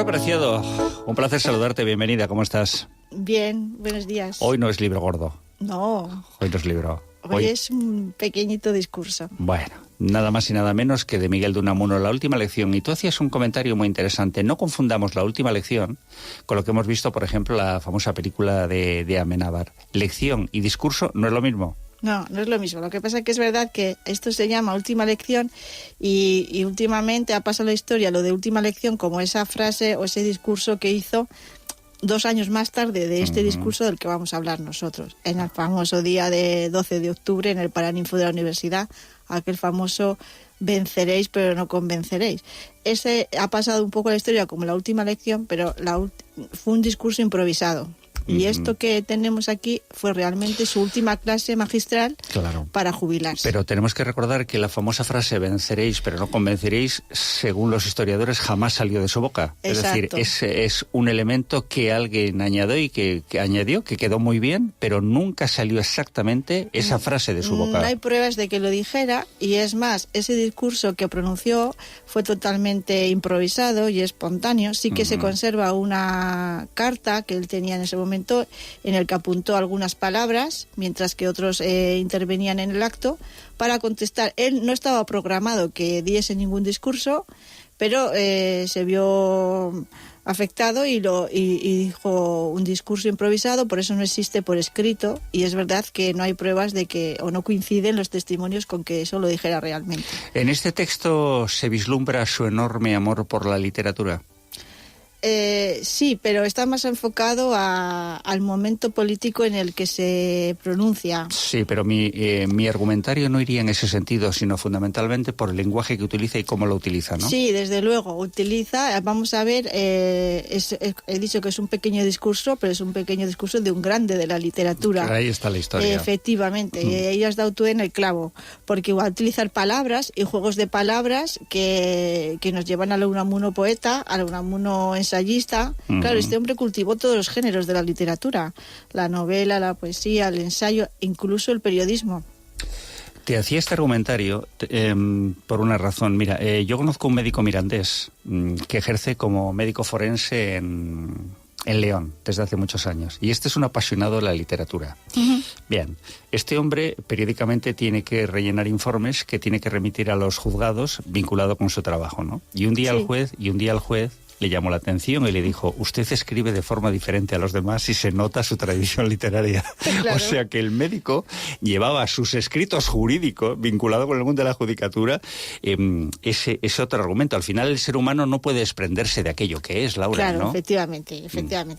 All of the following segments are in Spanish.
Aurora Preciado, un placer saludarte, bienvenida, ¿cómo estás? Bien, buenos días. Hoy no es libro gordo. No. Hoy no es libro. Hoy es un pequeñito discurso. Bueno, nada más y nada menos que de Miguel de Unamuno, La última lección. Y tú hacías un comentario muy interesante. No confundamos La última lección con lo que hemos visto, por ejemplo, la famosa película de Amenábar. Lección y discurso no es lo mismo. No, no es lo mismo. Lo que pasa es que es verdad que esto se llama última lección y últimamente ha pasado la historia lo de última lección como esa frase o ese discurso que hizo 2 años más tarde de este discurso del que vamos a hablar nosotros, en el famoso día de 12 de octubre en el Paraninfo de la Universidad, aquel famoso venceréis pero no convenceréis. Ese ha pasado un poco la historia como la última lección, pero fue un discurso improvisado. Y esto que tenemos aquí fue realmente su última clase magistral para jubilarse. Pero tenemos que recordar que la famosa frase venceréis pero no convenceréis, según los historiadores, jamás salió de su boca. Exacto. Es decir, es un elemento que alguien añadió y que quedó muy bien, pero nunca salió exactamente esa frase de su boca. No hay pruebas de que lo dijera, y es más, ese discurso que pronunció fue totalmente improvisado y espontáneo. Sí que se conserva una carta que él tenía en ese momento en el que apuntó algunas palabras, mientras que otros intervenían en el acto, para contestar. Él no estaba programado que diese ningún discurso, pero se vio afectado y dijo un discurso improvisado, por eso no existe por escrito, y es verdad que no hay pruebas de que, o no coinciden los testimonios con que eso lo dijera realmente. En este texto se vislumbra su enorme amor por la literatura. Sí, pero está más enfocado al momento político en el que se pronuncia. Sí, pero mi argumentario no iría en ese sentido, sino fundamentalmente por el lenguaje que utiliza y cómo lo utiliza, ¿no? Sí, desde luego, utiliza, vamos a ver, he dicho que es un pequeño discurso, pero es un pequeño discurso de un grande de la literatura. Ahí está la historia. Efectivamente, ahí has dado tú en el clavo, porque va a utilizar palabras y juegos de palabras que nos llevan al Unamuno poeta, al Unamuno ensayista. Claro, este hombre cultivó todos los géneros de la literatura, la novela, la poesía, el ensayo, incluso el periodismo. Te hacía este argumentario por una razón. Mira, yo conozco un médico mirandés que ejerce como médico forense en León desde hace muchos años, y este es un apasionado de la literatura. Bien, este hombre periódicamente tiene que rellenar informes que tiene que remitir a los juzgados vinculado con su trabajo, ¿no? Y un día al juez le llamó la atención y le dijo: usted escribe de forma diferente a los demás y se nota su tradición literaria. Claro. O sea que el médico llevaba sus escritos jurídicos vinculados con el mundo de la judicatura. Ese otro argumento. Al final el ser humano no puede desprenderse de aquello que es, Laura, claro, ¿no? Efectivamente.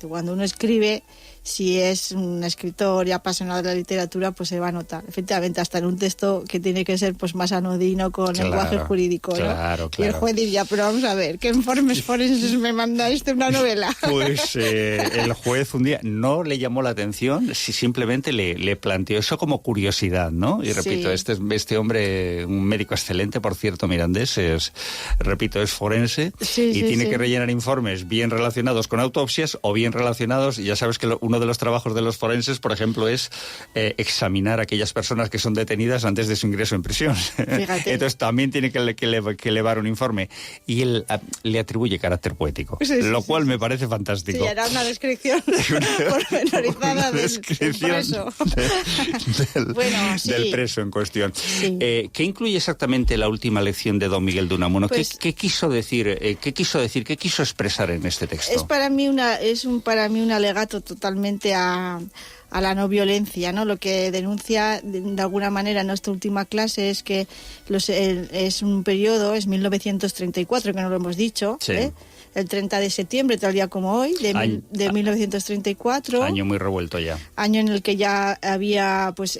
Cuando uno escribe, si es un escritor y apasionado de la literatura, pues se va a notar. Efectivamente, hasta en un texto que tiene que ser pues más anodino con lenguaje jurídico, ¿no? Claro. Y el juez diría: pero vamos a ver, ¿qué informes forenses me mandáis de una novela? Pues el juez un día no le llamó la atención, simplemente le planteó eso como curiosidad, ¿no? Y repito, este hombre, un médico excelente, por cierto, mirandés, es forense, tiene que rellenar informes bien relacionados con autopsias o bien relacionados, ya sabes que uno de los trabajos de los forenses, por ejemplo, es examinar a aquellas personas que son detenidas antes de su ingreso en prisión. Fíjate. Entonces también tiene que elevar un informe, y él le atribuye carácter poético, lo cual me parece fantástico. Sí, era una descripción pormenorizada del preso. Del preso en cuestión. Sí. ¿Qué incluye exactamente la última lección de don Miguel de Unamuno? Pues, ¿Qué quiso decir? ¿Qué quiso expresar en este texto? Es para mí un alegato totalmente a la no violencia, ¿no? Lo que denuncia de alguna manera en nuestra última clase es que es un periodo, es 1934, que no lo hemos dicho, el 30 de septiembre, tal día como hoy, de 1934. Año muy revuelto ya. Año en el que ya había pues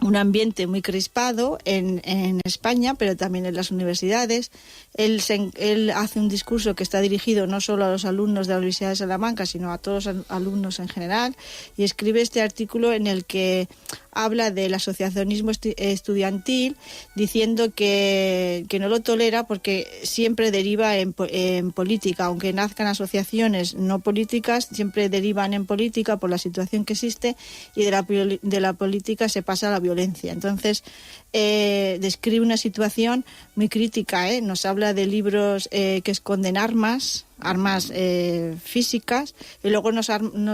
un ambiente muy crispado en España, pero también en las universidades. Él hace un discurso que está dirigido no solo a los alumnos de la Universidad de Salamanca, sino a todos los alumnos en general, y escribe este artículo en el que habla del asociacionismo estudiantil, diciendo que no lo tolera porque siempre deriva en política. Aunque nazcan asociaciones no políticas, siempre derivan en política por la situación que existe, y de la política se pasa a la violencia. violencia. Entonces, describe una situación muy crítica, nos habla de libros que esconden armas físicas, y luego nos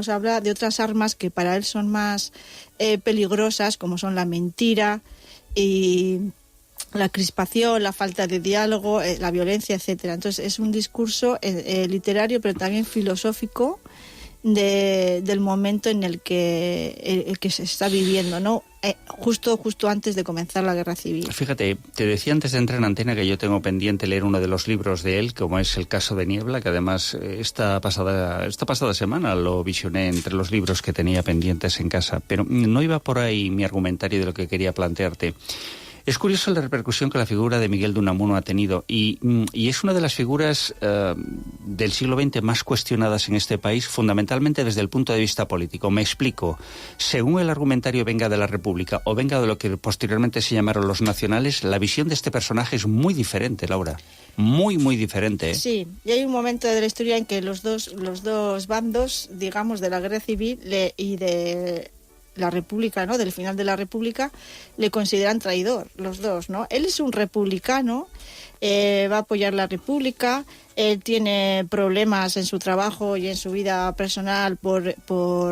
habla de otras armas que para él son más peligrosas, como son la mentira y la crispación, la falta de diálogo, la violencia, etcétera. Entonces es un discurso literario, pero también filosófico del momento en el que se está viviendo, ¿no? Justo antes de comenzar la guerra civil. Fíjate, te decía antes de entrar en antena que yo tengo pendiente leer uno de los libros de él, como es El caso de Niebla, que además esta pasada semana lo visioné entre los libros que tenía pendientes en casa, pero no iba por ahí mi argumentario de lo que quería plantearte. Es curioso la repercusión que la figura de Miguel de Unamuno ha tenido y es una de las figuras del siglo XX más cuestionadas en este país, fundamentalmente desde el punto de vista político. Me explico. Según el argumentario venga de la República o venga de lo que posteriormente se llamaron los nacionales, la visión de este personaje es muy diferente, Laura. Muy, muy diferente. Sí, y hay un momento de la historia en que los dos bandos, digamos, de la guerra civil y de la República, ¿no?, del final de la República, le consideran traidor, los dos, ¿no? Él es un republicano, va a apoyar la República, él tiene problemas en su trabajo y en su vida personal por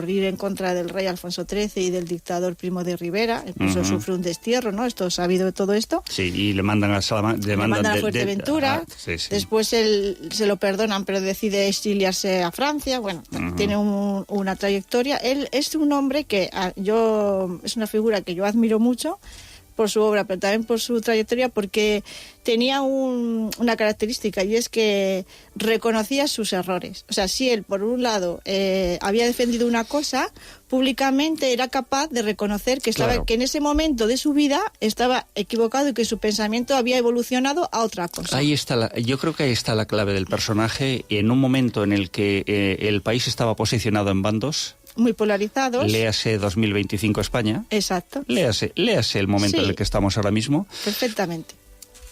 ir en contra del rey Alfonso XIII y del dictador Primo de Rivera, incluso sufre un destierro, ¿no? Esto sabido de todo esto. Sí, y le mandan a Salamanca, le mandan a Fuerteventura, sí. Después él se lo perdonan, pero decide exiliarse a Francia, bueno, tiene una trayectoria. Él es un hombre que es una figura que yo admiro mucho por su obra, pero también por su trayectoria, porque tenía una característica, y es que reconocía sus errores. O sea, si él, por un lado, había defendido una cosa, públicamente era capaz de reconocer que que en ese momento de su vida estaba equivocado y que su pensamiento había evolucionado a otra cosa. Yo creo que ahí está la clave del personaje, en un momento en el que el país estaba posicionado en bandos, muy polarizados. Léase 2025 España. Exacto. Léase el momento en el que estamos ahora mismo. Perfectamente.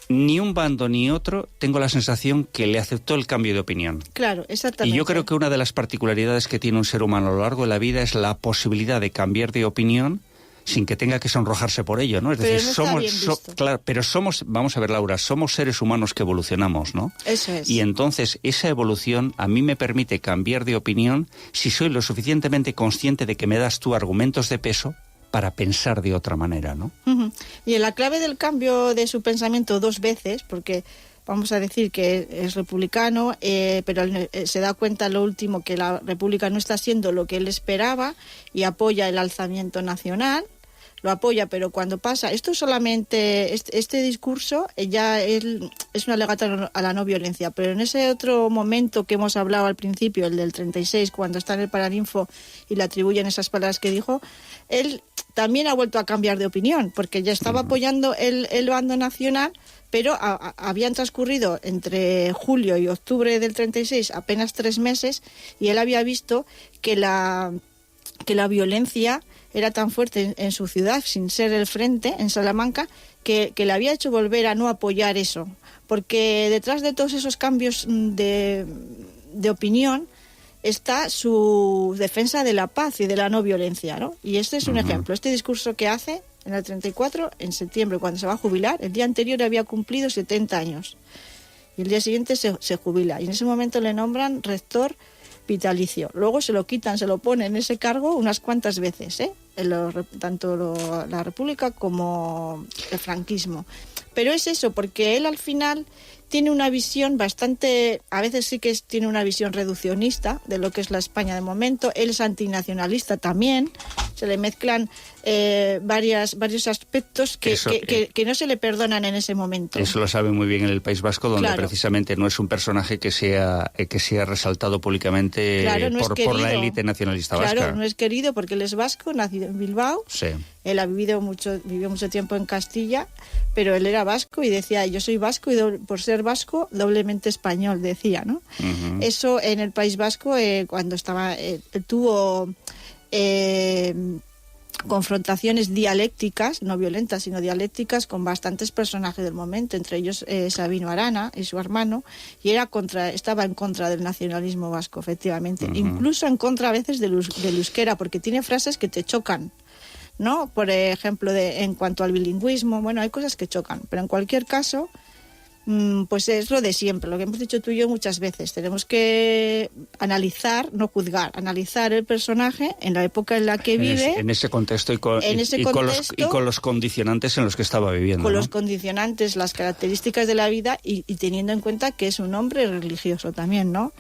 Ni un bando ni otro, tengo la sensación que le aceptó el cambio de opinión. Claro, exactamente. Y yo creo que una de las particularidades que tiene un ser humano a lo largo de la vida es la posibilidad de cambiar de opinión sin que tenga que sonrojarse por ello, ¿no? Es pero decir, no claro, pero vamos a ver, Laura, somos seres humanos que evolucionamos, ¿no? Eso es. Y entonces esa evolución a mí me permite cambiar de opinión si soy lo suficientemente consciente de que me das tú argumentos de peso para pensar de otra manera, ¿no? Y en la clave del cambio de su pensamiento 2 veces, porque vamos a decir que es republicano, pero se da cuenta lo último que la República no está siendo lo que él esperaba y apoya el alzamiento nacional. Lo apoya, pero cuando pasa, esto solamente, este discurso ya es un alegato a la no violencia, pero en ese otro momento que hemos hablado al principio, el del 36, cuando está en el Paraninfo y le atribuyen esas palabras que dijo, él también ha vuelto a cambiar de opinión, porque ya estaba apoyando el bando nacional, pero habían transcurrido entre julio y octubre del 36 apenas 3 meses, y él había visto que la violencia era tan fuerte en su ciudad, sin ser el frente, en Salamanca, que le había hecho volver a no apoyar eso. Porque detrás de todos esos cambios de opinión está su defensa de la paz y de la no violencia, ¿no? Y este es un ejemplo. Este discurso que hace en el 34, en septiembre, cuando se va a jubilar, el día anterior había cumplido 70 años. Y el día siguiente se jubila. Y en ese momento le nombran rector vitalicio. Luego se lo quitan, se lo ponen en ese cargo unas cuantas veces, tanto la República como el franquismo. Pero es eso, porque él al final tiene una visión bastante, a veces sí que tiene una visión reduccionista de lo que es la España de momento. Él es antinacionalista también, se le mezclan varios aspectos que no se le perdonan en ese momento. Eso lo sabe muy bien en el País Vasco, donde precisamente no es un personaje que sea resaltado públicamente por la élite nacionalista vasca. Claro, no es querido porque él es vasco, nacido en Bilbao. Sí. Él vivió mucho tiempo en Castilla, pero él era vasco y decía, yo soy vasco y por ser vasco doblemente español, decía, ¿no? Eso en el País Vasco, cuando estaba, tuvo confrontaciones dialécticas, no violentas, sino dialécticas, con bastantes personajes del momento, entre ellos Sabino Arana y su hermano, y estaba en contra del nacionalismo vasco, efectivamente, incluso en contra a veces del euskera, porque tiene frases que te chocan. ¿no? Por ejemplo, en cuanto al bilingüismo, bueno, hay cosas que chocan, pero en cualquier caso, pues es lo de siempre, lo que hemos dicho tú y yo muchas veces. Tenemos que analizar, no juzgar, analizar el personaje en la época en la que vive. En ese contexto y con los condicionantes en los que estaba viviendo. Con, ¿no?, los condicionantes, las características de la vida y teniendo en cuenta que es un hombre religioso también, ¿no?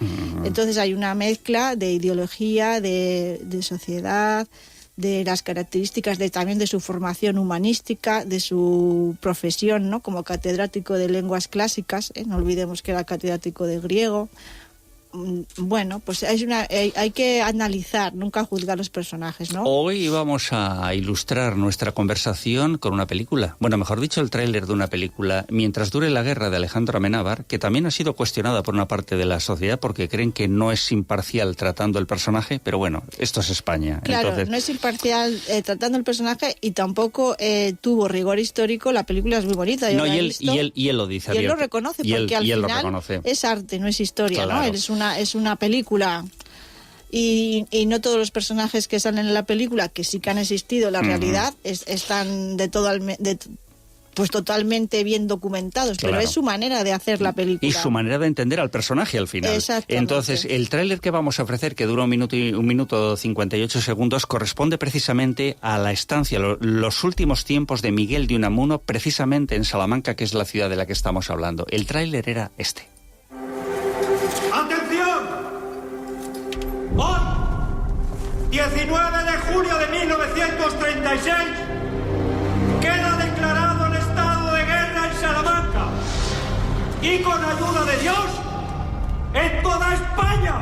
Entonces hay una mezcla de ideología, de sociedad, de las características también de su formación humanística, de su profesión, ¿no?, como catedrático de lenguas clásicas, no olvidemos que era catedrático de griego. Bueno, pues hay que analizar, nunca juzgar los personajes, ¿no? Hoy vamos a ilustrar nuestra conversación con una película. Bueno, mejor dicho, el tráiler de una película, Mientras dure la guerra, de Alejandro Amenábar, que también ha sido cuestionada por una parte de la sociedad porque creen que no es imparcial tratando el personaje, pero bueno, esto es España. Claro, entonces, no es imparcial tratando el personaje y tampoco tuvo rigor histórico. La película es muy bonita. No, y él lo dice. Y él lo reconoce porque al final es arte, no es historia, claro, ¿no? Es una película y no todos los personajes que salen en la película, que sí que han existido en la realidad, están pues totalmente bien documentados, claro, pero es su manera de hacer la película. Y su manera de entender al personaje al final. Entonces, el tráiler que vamos a ofrecer, que dura 1 minuto 58 segundos, corresponde precisamente a la estancia, los últimos tiempos de Miguel de Unamuno, precisamente en Salamanca, que es la ciudad de la que estamos hablando. El tráiler era este. Hoy, 19 de julio de 1936, queda declarado el estado de guerra en Salamanca y con ayuda de Dios, en toda España.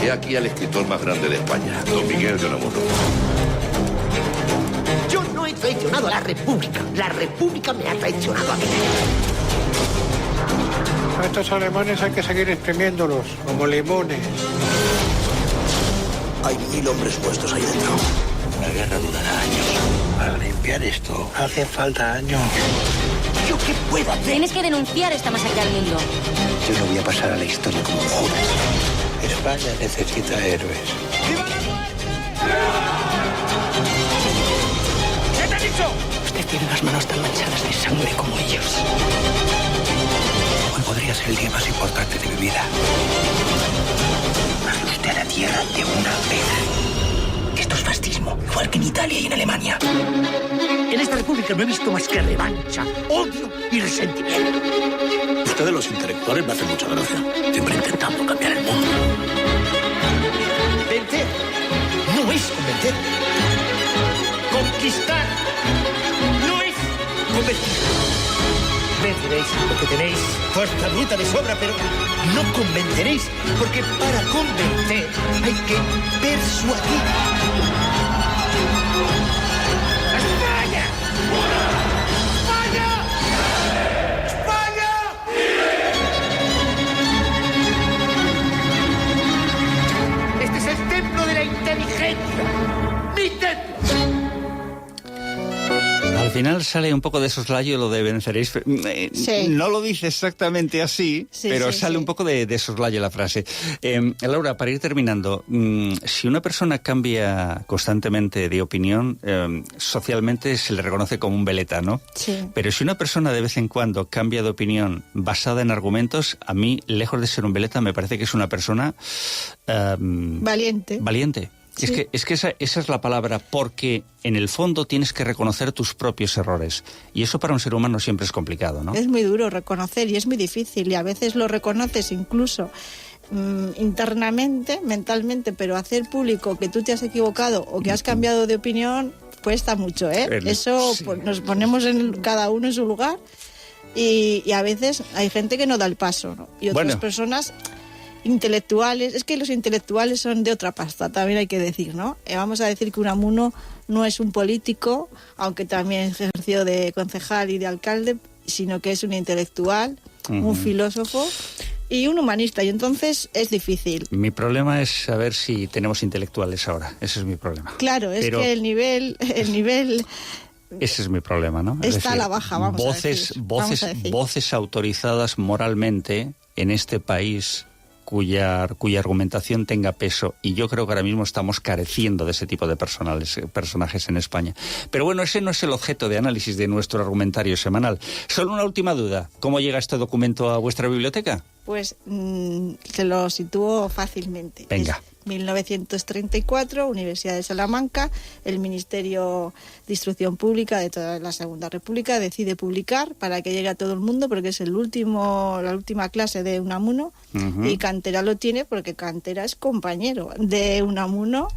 He aquí al escritor más grande de España, don Miguel de Unamuno. Yo no he traicionado a la República me ha traicionado a mí. A estos alemanes hay que seguir exprimiéndolos, como limones. Hay 1000 hombres puestos ahí dentro. La guerra durará años. Para limpiar esto, hace falta años. ¿Yo qué puedo hacer? Tienes que denunciar esta masacre al mundo. Yo no voy a pasar a la historia como un Judas. España necesita héroes. ¡Viva la muerte! ¿Qué te he dicho? Usted tiene las manos tan manchadas de sangre como ellos. Hoy podría ser el día más importante de mi vida. Baje usted a la tierra de una vez. Esto es fascismo, igual que en Italia y en Alemania. En esta república no he visto más que revancha, odio y resentimiento. Ustedes los intelectuales me hacen mucha gracia. Siempre intentando cambiar el mundo. Vencer no es convencer. Conquistar no es convertir. Venceréis porque tenéis fuerza bruta de sobra, pero no convenceréis, porque para convencer hay que persuadir. ¡España! ¡España! ¡España! Este es el templo de la inteligencia. ¡Mi templo! Al final sale un poco de soslayo lo de venceréis. Sí. No lo dice exactamente así, sí, pero sí, sale un poco de soslayo la frase. Laura, para ir terminando, si una persona cambia constantemente de opinión, socialmente se le reconoce como un veleta, ¿no? Sí. Pero si una persona de vez en cuando cambia de opinión basada en argumentos, a mí, lejos de ser un veleta, me parece que es una persona... valiente. Valiente. Sí. Es que esa es la palabra, porque en el fondo tienes que reconocer tus propios errores. Y eso para un ser humano siempre es complicado, ¿no? Es muy duro reconocer y es muy difícil. Y a veces lo reconoces incluso internamente, mentalmente, pero hacer público que tú te has equivocado o que has cambiado de opinión cuesta mucho, ¿eh? Eso sí. Pues, nos ponemos cada uno en su lugar y a veces hay gente que no da el paso, ¿no? Y otras personas... intelectuales, es que los intelectuales son de otra pasta, también hay que decir, ¿no? Vamos a decir que Unamuno no es un político, aunque también ejerció de concejal y de alcalde, sino que es un intelectual, un filósofo y un humanista, y entonces es difícil. Mi problema es saber si tenemos intelectuales ahora, ese es mi problema. Claro, pero... es que el nivel... Ese es mi problema, ¿no? Está decir, a la baja, vamos a decir. Voces autorizadas moralmente en este país cuya argumentación tenga peso, y yo creo que ahora mismo estamos careciendo de ese tipo de personajes en España. Pero bueno, ese no es el objeto de análisis de nuestro argumentario semanal. Solo una última duda: ¿cómo llega este documento a vuestra biblioteca? Pues se lo sitúo fácilmente. Venga. Es 1934, Universidad de Salamanca, el Ministerio de Instrucción Pública de toda la Segunda República decide publicar para que llegue a todo el mundo, porque es la última clase de Unamuno, y Cantera lo tiene porque Cantera es compañero de Unamuno.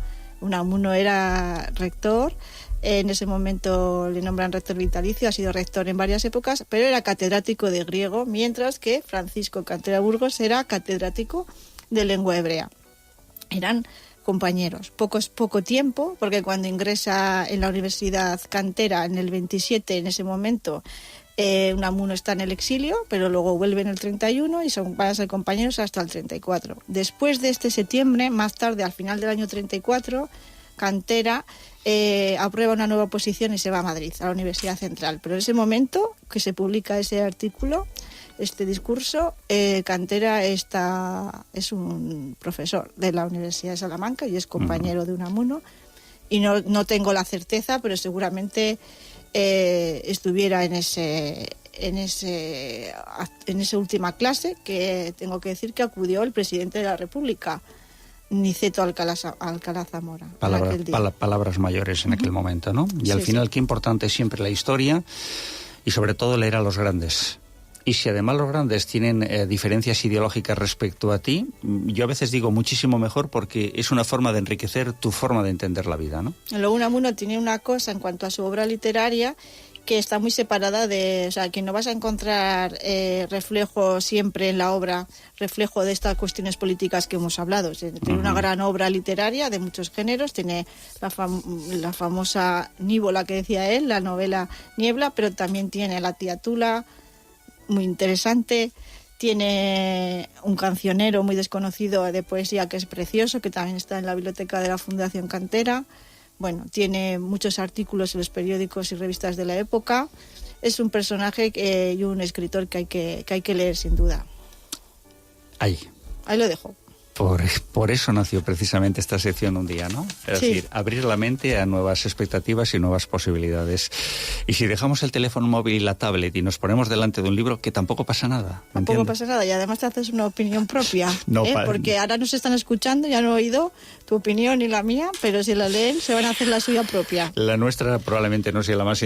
Unamuno era rector. En ese momento le nombran rector vitalicio, ha sido rector en varias épocas, pero era catedrático de griego, mientras que Francisco Cantera Burgos era catedrático de lengua hebrea. Eran compañeros. Poco tiempo, porque cuando ingresa en la Universidad Cantera en el 27, en ese momento, Unamuno está en el exilio, pero luego vuelve en el 31 y van a ser compañeros hasta el 34. Después de este septiembre, más tarde, al final del año 34, Cantera aprueba una nueva oposición y se va a Madrid, a la Universidad Central. Pero en ese momento que se publica ese artículo, este discurso, Cantera es un profesor de la Universidad de Salamanca y es compañero de Unamuno. Y no tengo la certeza, pero seguramente estuviera en esa última clase, que tengo que decir que acudió el presidente de la República, Niceto Alcalá Zamora. Palabras mayores en aquel momento, ¿no? Y al final, qué importante es siempre la historia y sobre todo leer a los grandes. Y si además los grandes tienen diferencias ideológicas respecto a ti, yo a veces digo muchísimo mejor, porque es una forma de enriquecer tu forma de entender la vida, ¿no? Luego Unamuno tiene una cosa en cuanto a su obra literaria que está muy separada o sea, que no vas a encontrar reflejo siempre en la obra, reflejo de estas cuestiones políticas que hemos hablado. Tiene una gran obra literaria de muchos géneros, tiene la famosa Nívola que decía él, la novela Niebla, pero también tiene La tía Tula, muy interesante, tiene un cancionero muy desconocido de poesía que es precioso, que también está en la biblioteca de la Fundación Cantera. Bueno, tiene muchos artículos en los periódicos y revistas de la época. Es un personaje y un escritor que hay que leer sin duda. Ahí lo dejo. Por eso nació precisamente esta sección un día, ¿no? Es decir, abrir la mente a nuevas expectativas y nuevas posibilidades. Y si dejamos el teléfono móvil y la tablet y nos ponemos delante de un libro, que tampoco pasa nada. Tampoco pasa nada, y además te haces una opinión propia. Porque ahora nos están escuchando, ya no he oído tu opinión ni la mía, pero si la leen se van a hacer la suya propia. La nuestra probablemente no sea la más